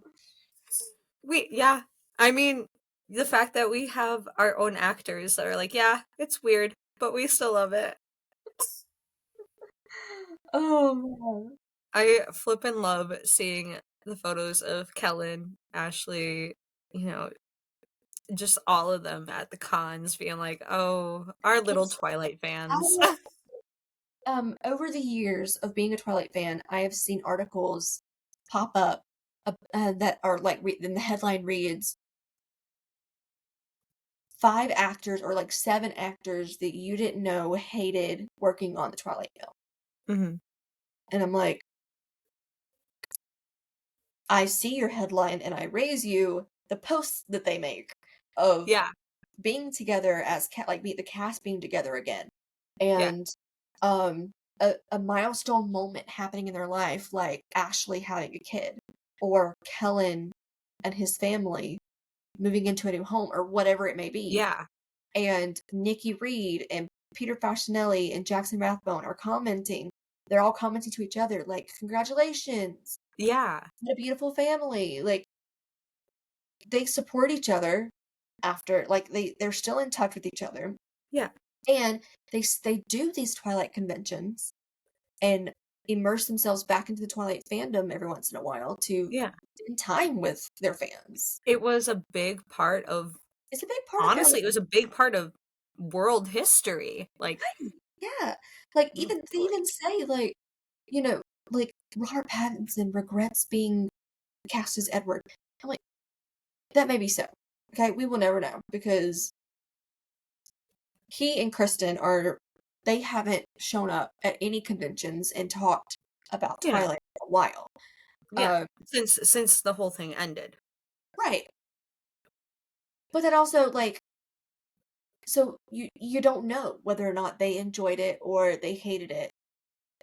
Yeah. I mean, the fact that we have our own actors that are like, "Yeah, it's weird, but we still love it." Oh, man. I flippin' love seeing the photos of Kellen, Ashley, you know, just all of them at the cons being like, "Oh, our little It's Twilight I fans." over the years of being a Twilight fan, I have seen articles pop up, that are, like, and the headline reads, "5 actors or, like, 7 actors that you didn't know hated working on the Twilight film." Mhm. And I'm like, I see your headline and I raise you the posts that they make of Yeah, being together as like the cast being together again, yeah, and a milestone moment happening in their life, like Ashley having a kid, or Kellen and his family moving into a new home, or whatever it may be. yeah, And Nikki Reed and Peter Facinelli and Jackson Rathbone are commenting. They're all commenting to each other, like, "Congratulations, yeah, what a beautiful family." Like, they support each other after, like, they're still in touch with each other, yeah, and they do these Twilight conventions and immerse themselves back into the Twilight fandom every once in a while to yeah. spend time with their fans. It was a big part of It's a big part of their life. honestly, it was a big part of world history, like, Yeah. Like, even they like even say, like, you know, like, Robert Pattinson regrets being cast as Edward. I'm like, that may be so. Okay, we will never know because he and Kristen are they haven't shown up at any conventions and talked about you know, Twilight for a while. yeah, Uh, since the whole thing ended. right. But then also, like, so you don't know whether or not they enjoyed it or they hated it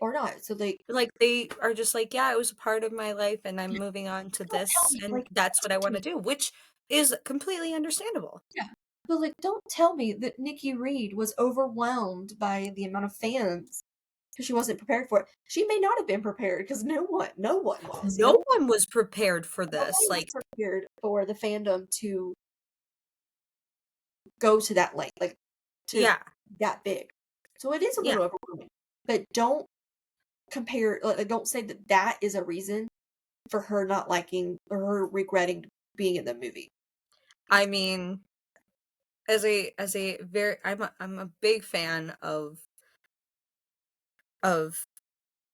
or not. So, like, Like, they are just like, "Yeah, it was a part of my life, and I'm moving on to don't tell this, me, and like, that's what I don't tell wanna me. do," which is completely understandable. Yeah. But, like, don't tell me that Nikki Reed was overwhelmed by the amount of fans because she wasn't prepared for it. She may not have been prepared because no one was. No one was prepared for this, Nobody was like prepared for the fandom to go to that length, like, to yeah, that big. So it is a yeah. little overwhelming, but don't compare like, don't say that that is a reason for her not liking or her regretting being in the movie. I mean, as a very I'm a big fan of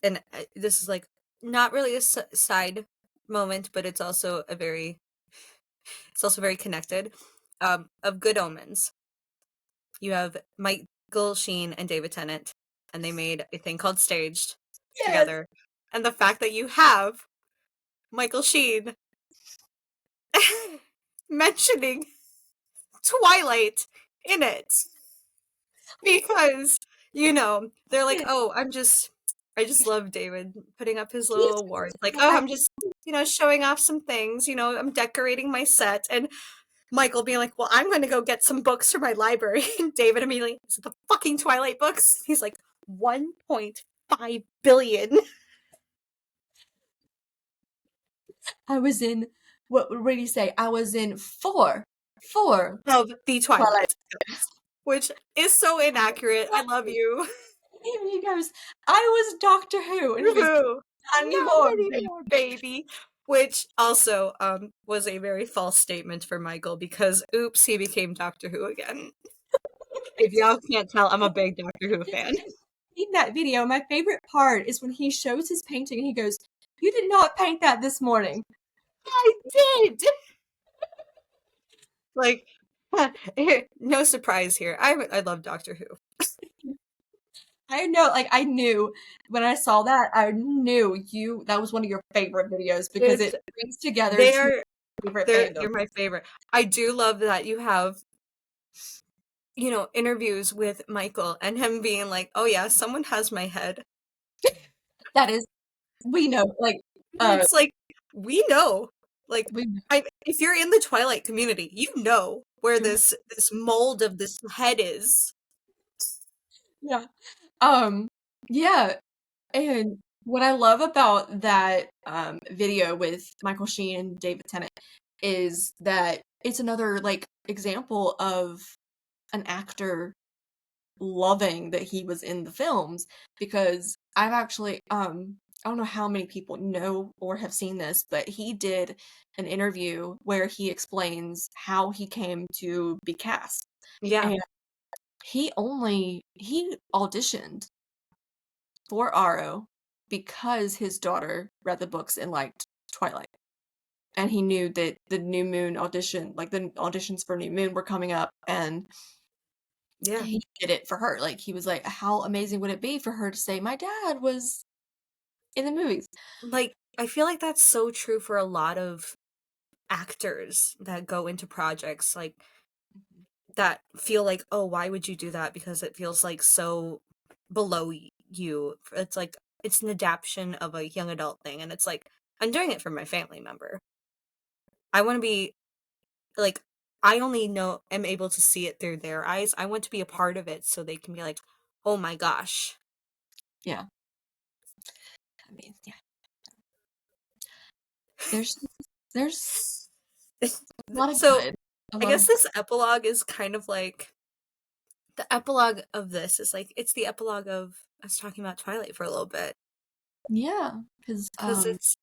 and, this is, like, not really a side moment, but it's also very connected, of Good Omens. You have Michael Sheen and David Tennant, and they made a thing called Staged Yes! together. And the fact that you have Michael Sheen mentioning Twilight in it. Because, they're like, oh, I just love David putting up his little He's awards. Like, oh, I'm just, showing off some things, I'm decorating my set. And Michael being like, well, I'm going to go get some books for my library. And David immediately, is it the fucking Twilight books? He's like, 1.5 billion. I was in, what did he say? I was in four Of the Twilight. Twilight. Which is so inaccurate. I love you. And he goes, I was Doctor Who. And he goes, Woohoo! not Not anymore, baby. anymore, baby. Which also was a very false statement for Michael because oops, he became Doctor Who again. If y'all can't tell, I'm a big Doctor Who fan. In that video, my favorite part is when he shows his painting and he goes, you did not paint that this morning. I did. Like, no surprise here. I love Doctor Who. I know, like, I knew when I saw that, I knew that was one of your favorite videos because It's it brings together two they're favorite they're fandoms. my favorite. I do love that you have interviews with Michael and him being like, "Oh yeah, someone has my head." That is, we know, like, It's like we know. Like we, if you're in the Twilight community, you know where this mold of this head is. yeah. Um, yeah, and what I love about that video with Michael Sheen and David Tennant is that it's another like example of an actor loving that he was in the films because I've actually I don't know how many people know or have seen this, but he did an interview where he explains how he came to be cast. Yeah. And he auditioned for Aro because his daughter read the books and liked Twilight. And he knew that the New Moon audition, like the auditions for New Moon were coming up, and Yeah. he did it for her. Like he was like, how amazing would it be for her to say, my dad was in the movies? Like I feel like that's so true for a lot of actors that go into projects like that feel like, "Oh, why would you do that?" because it feels like so below you. It's like it's an adaptation of a young adult thing and it's like I'm doing it for my family member. I want to be like I only know am able to see it through their eyes. I want to be a part of it so they can be like, "Oh my gosh." Yeah. I mean, yeah. There's there's a lot of So, good. A I lot guess of this epilogue is kind of like the epilogue of this is like it's the epilogue of us talking about Twilight for a little bit yeah, because because it's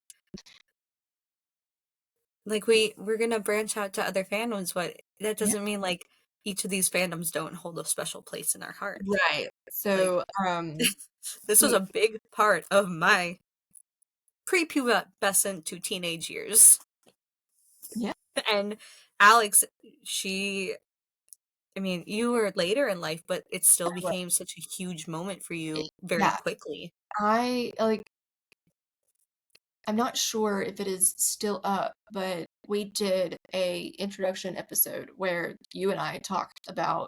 like we're gonna branch out to other fandoms, but that yeah, doesn't mean like each of these fandoms don't hold a special place in our heart. right. Like So this was we a big part of my prepubescent to teenage years. yeah, And Alex, she, I mean, you were later in life, but it still well, became such a huge moment for you very yeah. quickly. I like. I'm not sure if it is still up, but we did a introduction episode where you and I talked about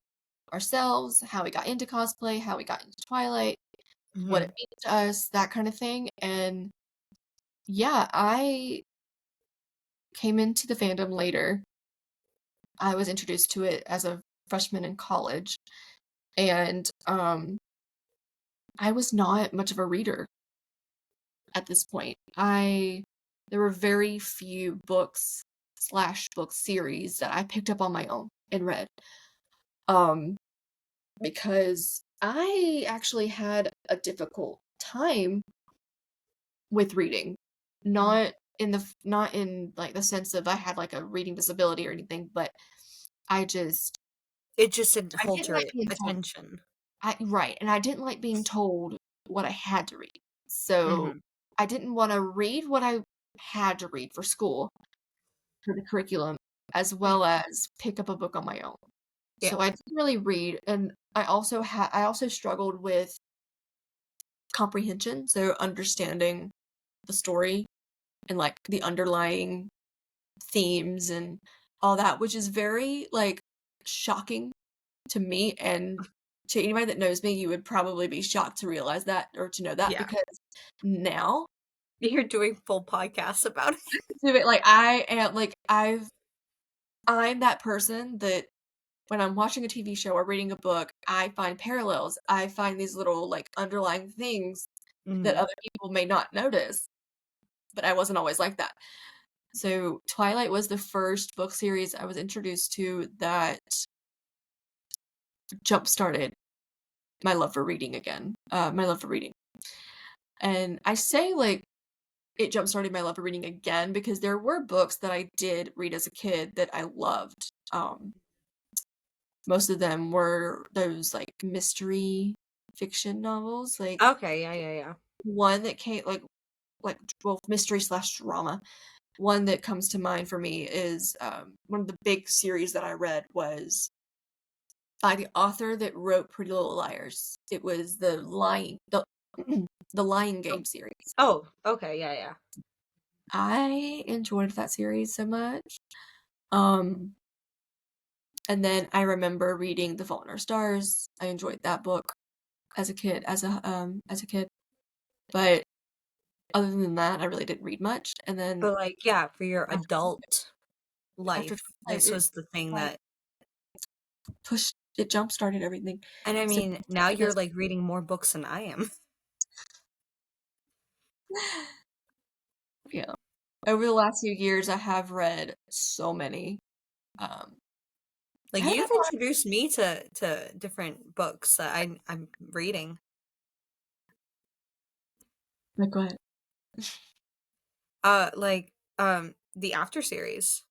ourselves, how we got into cosplay, how we got into Twilight, what Hmm. it means to us, that kind of thing. And yeah, I came into the fandom later. I was introduced to it as a freshman in college, and I was not much of a reader at this point. I There were very few books slash book series that I picked up on my own and read. Um, because I actually had a difficult time with reading. Not in like the sense of I had like a reading disability or anything, but I just It just didn't I hold didn't your like being told. attention. Right, and I didn't like being told what I had to read. So Hmm. I didn't want to read what I had to read for school, for the curriculum, as well as pick up a book on my own. Yeah. So I didn't really read, and I also struggled with comprehension, so understanding the story and like the underlying themes and all that, which is very like shocking to me, and to anybody that knows me, you would probably be shocked to realize that or to know that, Yeah. because now You're doing full podcasts about it. like I am like I'm that person that when I'm watching a TV show or reading a book, I find parallels. I find these little like underlying things that Mhm. other people may not notice, but I wasn't always like that. So Twilight was the first book series I was introduced to that jump started my love for reading again. My love for reading. And I say like it jump started my love for reading again because there were books that I did read as a kid that I loved. Most of them were those like mystery fiction novels. Like Okay, yeah, yeah, yeah. one that came like well mystery slash drama. One that comes to mind for me is one of the big series that I read was by the author that wrote Pretty Little Liars. It was the Lying Oh, Game series. oh, okay, yeah, yeah. I enjoyed that series so much. Um, and then I remember reading The Fault in Our Stars. I enjoyed that book as a kid. But other than that, I really didn't read much. And then But like, yeah, for your after adult after life, Twilight, this it was the thing like that, it jump started everything. and I So mean, now you're this like reading more books than I am. yeah. Over the last few years, I have read so many. Um, Like kind of you've introduced me to different books that I'm reading. like, go ahead. Like the After series,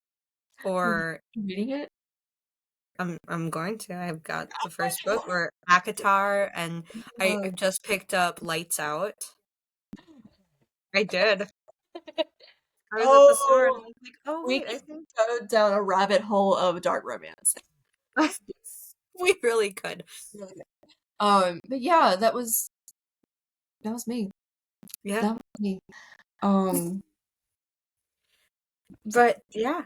You're or reading it? I'm going to. I've got the first book, or Akatar, and Uh, I've just picked up Lights Out. I did. I was at the store and I oh, was like, oh we wait, I could think go down a rabbit hole of dark romance. we really could. Really good. But yeah, that was me. Yeah. That was me. Um, But yeah.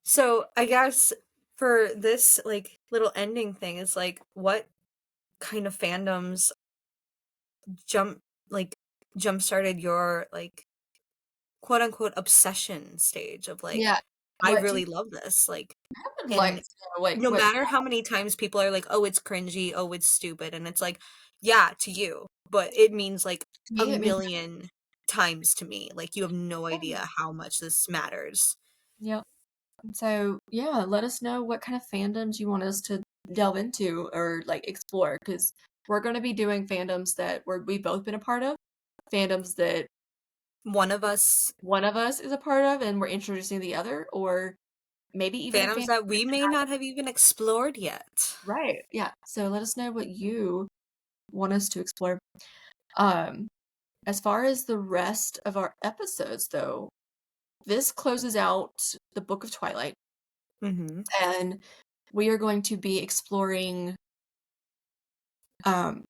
So I guess for this like little ending thing, it's like what kind of fandoms jump like jump started your like quote unquote obsession stage of like yeah. I What do you really love this. Like, I would like and to know, like, no what matter how many times people are like, "Oh, it's cringy. Oh, it's stupid." And it's like, yeah, to you, but it means like to a me it means million times to me. Like you have no idea how much this matters. yeah. So, yeah, let us know what kind of fandoms you want us to delve into or like explore because we're going to be doing fandoms that we've both been a part of, fandoms that One of us one of us is a part of and we're introducing the other, or maybe even fandoms that we may not have even explored yet. right. Yeah. So let us know what you want us to explore. Um, as far as the rest of our episodes, though, this closes out the Book of Twilight, Mm-hmm. and we are going to be exploring um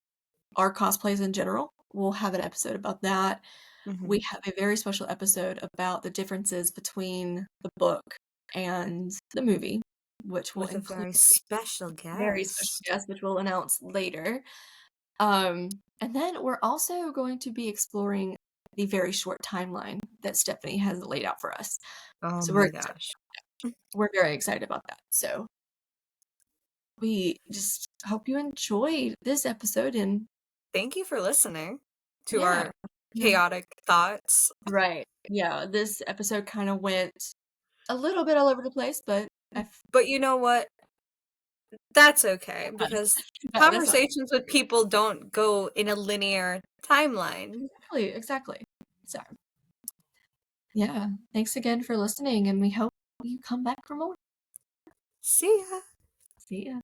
our cosplays in general. We'll have an episode about that. Mm-hmm. We have a very special episode about the differences between the book and the movie, which will With a include very special a very special guest. guest, which we'll announce later. And then we're also going to be exploring the very short timeline that Stephanie has laid out for us. Oh So my gosh. we're very excited about that. So we just hope you enjoyed this episode and Thank you for listening to yeah. our Yeah. chaotic thoughts. Right. Yeah, this episode kind of went a little bit all over the place, but But you know what? That's okay because that's not conversations with people don't go in a linear timeline. exactly. So, yeah, thanks again for listening, and we hope you come back for more. See ya. See ya.